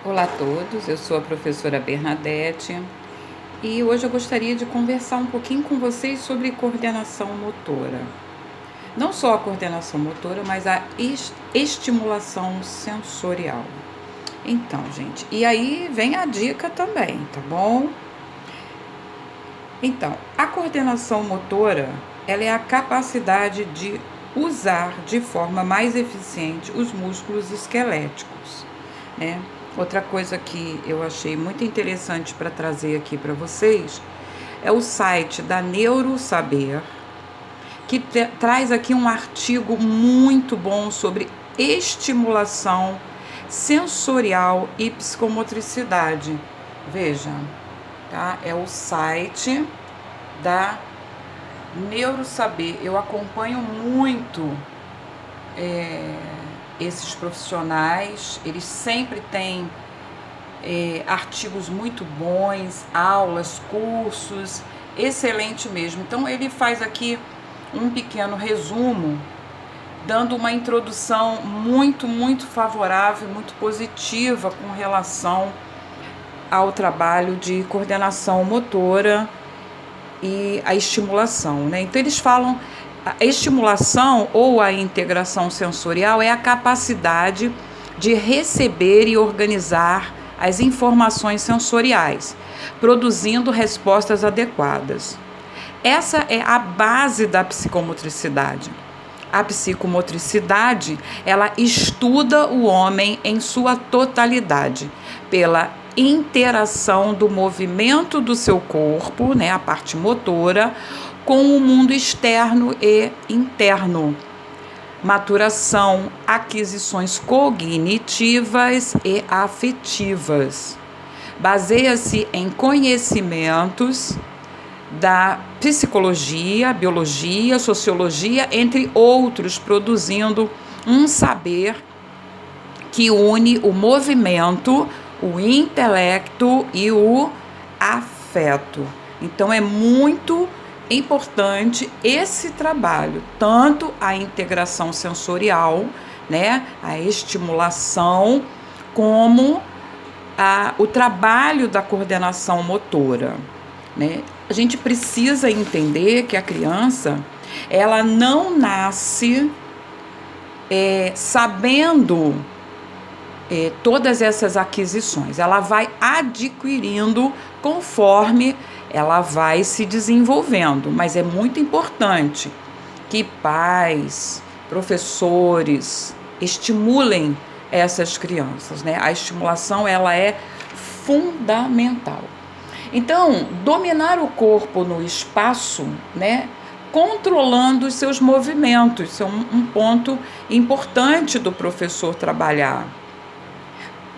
Olá a todos, eu sou a professora Bernadette e hoje eu gostaria de conversar um pouquinho com vocês sobre coordenação motora. Não só a coordenação motora, mas a estimulação sensorial. Então, gente, e aí vem a dica também, tá bom? Então, a coordenação motora, ela é a capacidade de usar de forma mais eficiente os músculos esqueléticos, né? Outra coisa que eu achei muito interessante para trazer aqui para vocês é o site da Neurosaber, que traz aqui um artigo muito bom sobre estimulação sensorial e psicomotricidade. Veja, tá? É o site da Neurosaber. Eu acompanho muito esses profissionais, eles sempre têm artigos muito bons, aulas, cursos, excelente mesmo. Então ele faz aqui um pequeno resumo, dando uma introdução muito favorável, muito positiva com relação ao trabalho de coordenação motora e a estimulação, né? Então eles falam, a estimulação ou a integração sensorial é a capacidade de receber e organizar as informações sensoriais, produzindo respostas adequadas. Essa é a base da psicomotricidade. A psicomotricidade, ela estuda o homem em sua totalidade, pela interação do movimento do seu corpo, né, a parte motora, com o mundo externo e interno. Maturação, aquisições cognitivas e afetivas. Baseia-se em conhecimentos da psicologia, biologia, sociologia, entre outros, produzindo um saber que une o movimento, o intelecto e o afeto. Então é muito importante esse trabalho, tanto a integração sensorial, né, a estimulação, como o trabalho da coordenação motora, né? A gente precisa entender que a criança, ela não nasce sabendo todas essas aquisições, ela vai adquirindo conforme ela vai se desenvolvendo, mas é muito importante que pais, professores estimulem essas crianças, né? A estimulação, ela é fundamental. Então, dominar o corpo no espaço, né, controlando os seus movimentos, isso é um ponto importante do professor trabalhar.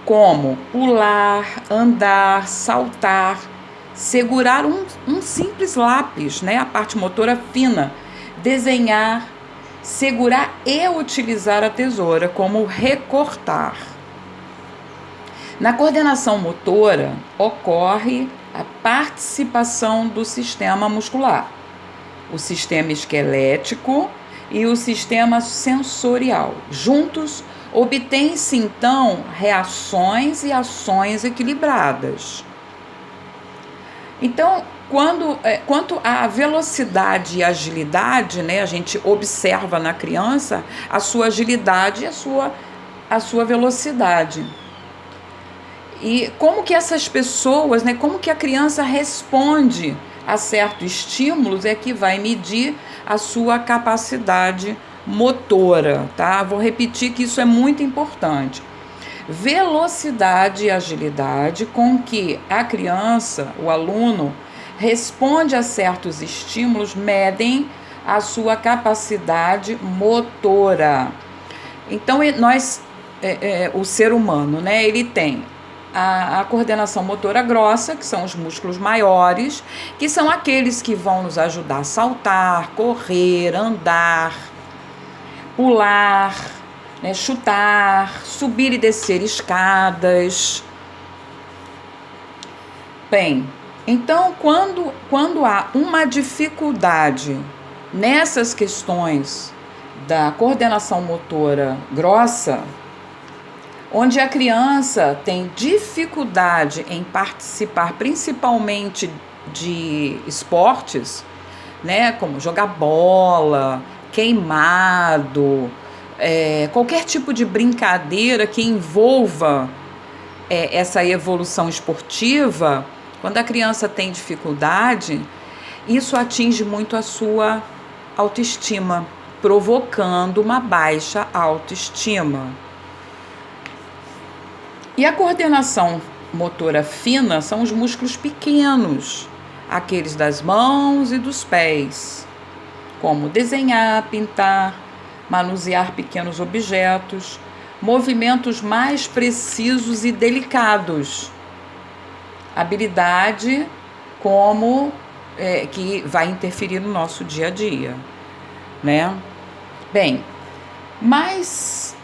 Como pular, andar, saltar, segurar um simples lápis, né, a parte motora fina, desenhar, segurar e utilizar a tesoura, como recortar. Na coordenação motora, ocorre a participação do sistema muscular, o sistema esquelético e o sistema sensorial. Juntos, obtém-se então reações e ações equilibradas. Então, quanto à velocidade e agilidade, né, a gente observa na criança a sua agilidade e a sua velocidade. E como que essas pessoas, né, como que a criança responde a certos estímulos é que vai medir a sua capacidade motora, tá? Vou repetir que isso é muito importante. Velocidade e agilidade com que a criança, o aluno, responde a certos estímulos medem a sua capacidade motora. Então, o ser humano, né, ele tem a coordenação motora grossa, que são os músculos maiores, que são aqueles que vão nos ajudar a saltar, correr, andar, pular, né, chutar, subir e descer escadas. Bem, então quando há uma dificuldade nessas questões da coordenação motora grossa, onde a criança tem dificuldade em participar, principalmente de esportes, né, como jogar bola, queimado, qualquer tipo de brincadeira que envolva essa evolução esportiva. Quando a criança tem dificuldade, isso atinge muito a sua autoestima, provocando uma baixa autoestima. E a coordenação motora fina são os músculos pequenos, aqueles das mãos e dos pés, como desenhar, pintar, manusear pequenos objetos, movimentos mais precisos e delicados, habilidade como que vai interferir no nosso dia a dia, né? Bem, mas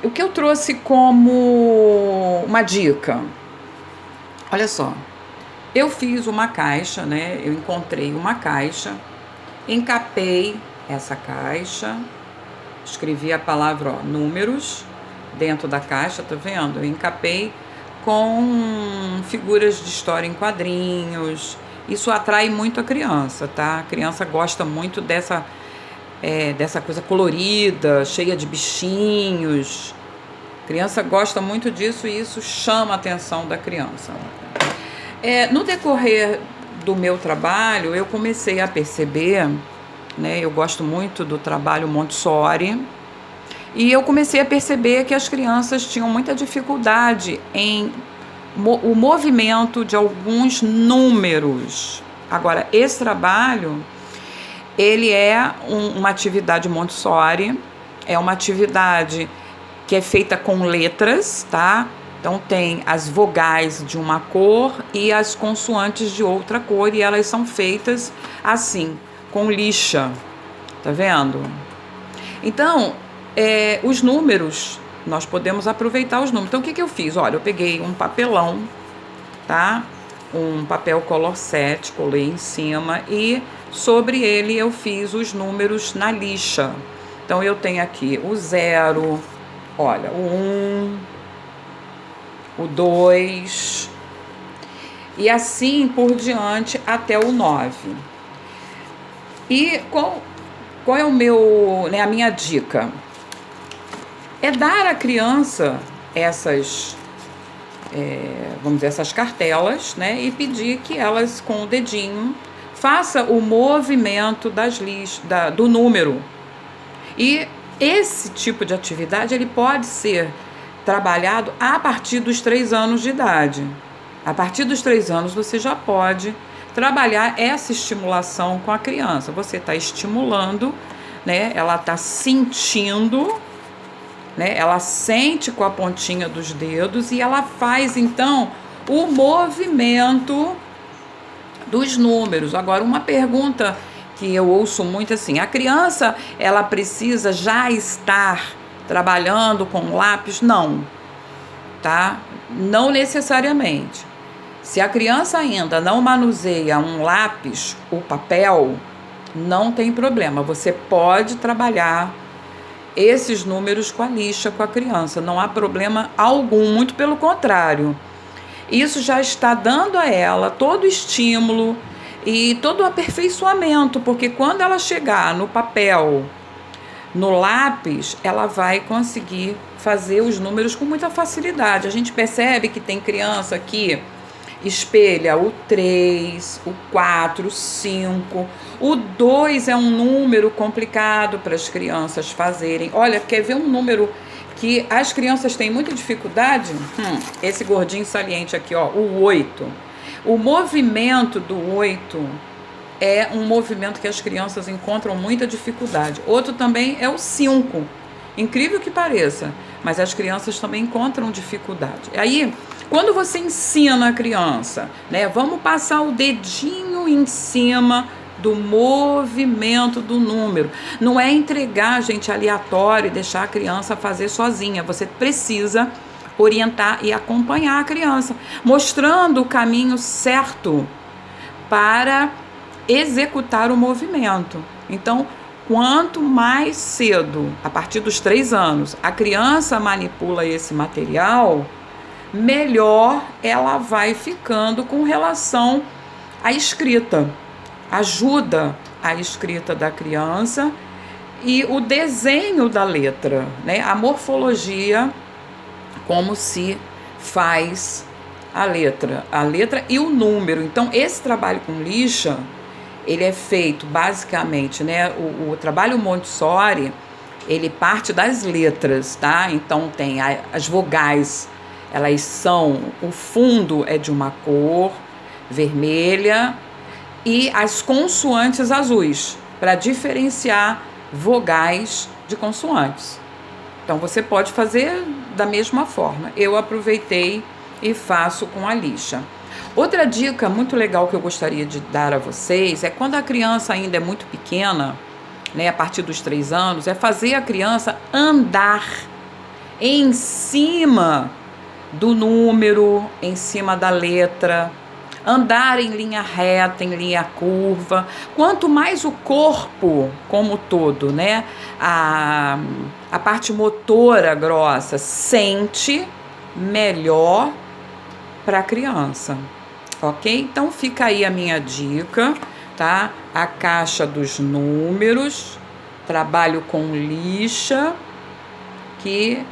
o que eu trouxe como uma dica, olha só, eu fiz uma caixa, né? Eu encontrei uma caixa, encapei essa caixa, escrevi a palavra números dentro da caixa, tá vendo? Eu encapei com figuras de história em quadrinhos. Isso atrai muito a criança, tá? A criança gosta muito dessa coisa colorida, cheia de bichinhos. A criança gosta muito disso e isso chama a atenção da criança. No decorrer do meu trabalho, eu comecei a perceber, né, eu gosto muito do trabalho Montessori, e eu comecei a perceber que as crianças tinham muita dificuldade em o movimento de alguns números. Agora, esse trabalho, ele é uma atividade Montessori, é uma atividade que é feita com letras, tá? Então tem as vogais de uma cor e as consoantes de outra cor, e elas são feitas assim, com lixa, tá vendo? Então, os números, nós podemos aproveitar os números. Então, o que eu fiz? Olha, eu peguei um papelão, tá? Um papel color 7, colei em cima e sobre ele eu fiz os números na lixa. Então, eu tenho aqui o 0, olha, o 1, o 2 e assim por diante até o 9. E qual é a minha dica? É dar à criança essas, vamos dizer, essas cartelas, né? E pedir que elas, com o dedinho, faça o movimento do número. E esse tipo de atividade, ele pode ser trabalhado a partir dos 3 anos de idade. A partir dos 3 anos, você já pode trabalhar essa estimulação com a criança. Você está estimulando, né? Ela está sentindo, né? Ela sente com a pontinha dos dedos e ela faz, então, o movimento dos números. Agora, uma pergunta que eu ouço muito assim, a criança, ela precisa já estar trabalhando com lápis? Não, tá? Não necessariamente. Se a criança ainda não manuseia um lápis, o papel, não tem problema. Você pode trabalhar esses números com a lixa, com a criança. Não há problema algum, muito pelo contrário. Isso já está dando a ela todo o estímulo e todo o aperfeiçoamento, porque quando ela chegar no papel, no lápis, ela vai conseguir fazer os números com muita facilidade. A gente percebe que tem criança que espelha o 3, o 4, o 5. O 2 é um número complicado para as crianças fazerem. Olha, quer ver um número que as crianças têm muita dificuldade? Esse gordinho saliente aqui, ó, o 8. O movimento do 8 é um movimento que as crianças encontram muita dificuldade. Outro também é o 5. Incrível que pareça, mas as crianças também encontram dificuldade. Aí, quando você ensina a criança, né, vamos passar o dedinho em cima do movimento do número. Não é entregar, gente, aleatório e deixar a criança fazer sozinha. Você precisa orientar e acompanhar a criança, mostrando o caminho certo para executar o movimento. Então, quanto mais cedo, a partir dos 3 anos, a criança manipula esse material, melhor ela vai ficando com relação à escrita. Ajuda a escrita da criança e o desenho da letra, né? A morfologia, como se faz a letra e o número. Então, esse trabalho com lixa, ele é feito basicamente, né? O trabalho Montessori, ele parte das letras, tá? Então, tem as vogais, elas são, o fundo é de uma cor vermelha e as consoantes azuis, para diferenciar vogais de consoantes. Então, você pode fazer da mesma forma. Eu aproveitei e faço com a lixa. Outra dica muito legal que eu gostaria de dar a vocês é quando a criança ainda é muito pequena, né, a partir dos 3 anos, é fazer a criança andar em cima do número, em cima da letra, andar em linha reta, em linha curva. Quanto mais o corpo como todo, né, a parte motora grossa sente, melhor para a criança, ok? Então fica aí a minha dica, tá? A caixa dos números, trabalho com lixa, que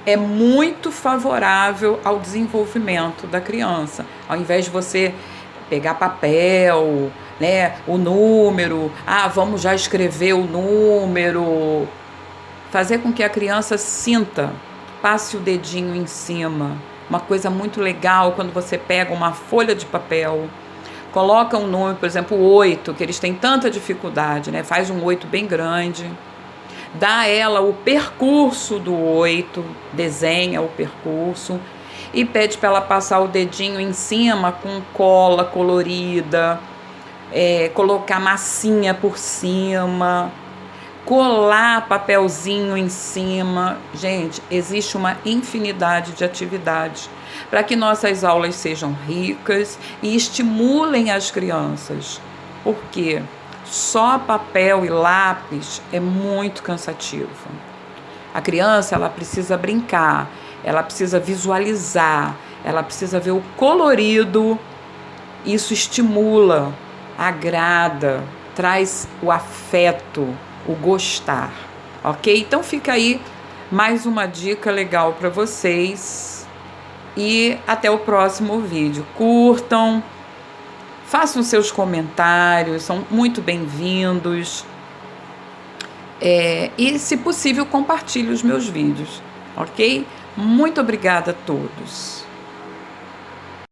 é muito favorável ao desenvolvimento da criança. Ao invés de você pegar papel, né, o número, vamos já escrever o número, fazer com que a criança sinta, passe o dedinho em cima. Uma coisa muito legal quando você pega uma folha de papel, coloca um número, por exemplo, 8, que eles têm tanta dificuldade, né? Faz um 8 bem grande, dá a ela o percurso do 8, desenha o percurso e pede para ela passar o dedinho em cima com cola colorida, colocar massinha por cima, colar papelzinho em cima. Gente, existe uma infinidade de atividades para que nossas aulas sejam ricas e estimulem as crianças, porque só papel e lápis é muito cansativo. A criança, ela precisa brincar, ela precisa visualizar, ela precisa ver o colorido. Isso estimula, agrada, traz o afeto, o gostar, ok? Então fica aí mais uma dica legal para vocês e até o próximo vídeo. Curtam, façam seus comentários, são muito bem-vindos, e se possível compartilhe os meus vídeos, ok? Muito obrigada a todos.